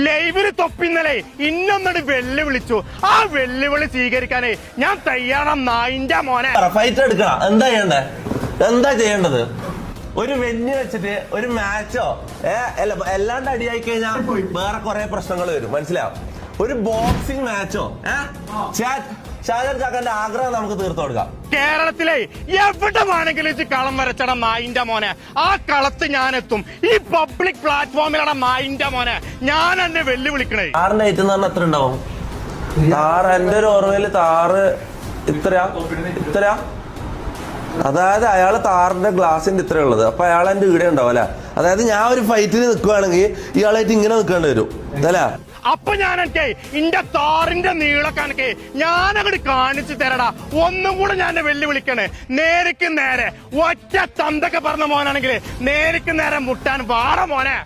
ലൈവില് തൊപ്പിന്നലെ ഇന്നൊന്നോട് വെല്ലുവിളിച്ചു. ആ വെല്ലുവിളി സ്വീകരിക്കാനേ ഞാൻ തയ്യാറാം നായിന്റെ മോനെ. ഫൈറ്റ് എടുക്കണം. എന്താ ചെയ്യേണ്ടത്? ഒരു വെന്യൂ വെച്ചിട്ട് ഒരു മാച്ചോ എല്ലാണ്ട് അടിയായി കഴിഞ്ഞാൽ വേറെ കുറെ പ്രശ്നങ്ങൾ വരും. മനസ്സിലാവും? ഒരു ബോക്സിംഗ് മാച്ചോ ഷാജൻ ചാക്കന്റെ ആഗ്രഹം നമുക്ക് തീർത്തു കൊടുക്കാം. കേരളത്തിലെ എവിടെ വേണമെങ്കിലും കളം വരച്ചടം നായിന്റെ മോനെ. ആ കളത്ത് ഞാൻ എത്തും. ഈ പബ്ലിക് പ്ലാറ്റ്ഫോമിലാണ് നായിന്റെ മോനെ ഞാൻ എന്നെ വെല്ലുവിളിക്കണേ. താറിന്റെ ഐറ്റം എന്ന് പറഞ്ഞാൽ എത്ര ഉണ്ടാവും? താറ് എന്റെ ഒരു ഓർമ്മയില് താറ് ഇത്ര അതായത് അയാള് താറിന്റെ ഗ്ലാസിന്റെ ഇത്ര ഉള്ളത്. അപ്പൊ അയാൾ എന്റെ ഇവിടെ ഉണ്ടാവും അല്ലെ. അതായത് ഞാൻ ഒരു ഫൈറ്റിന് നിൽക്കുവാണെങ്കിൽ ഇയാളായിട്ട് ഇങ്ങനെ നിൽക്കേണ്ടി വരും അല്ലേ? അപ്പൊ ഞാനൊക്കെ ഇന്റെ താറിന്റെ നീളക്കണക്കെ ഞാനങ്ങോട്ട് കാണിച്ചു തരടാ. ഒന്നും കൂടെ ഞാൻ വെല്ലുവിളിക്കണേ. നേരിക്ക് നേരെ ഒറ്റ തന്തൊക്കെ പറഞ്ഞ മോനാണെങ്കിൽ നേരിക്ക് നേരെ മുട്ടാൻ പാട മോനെ.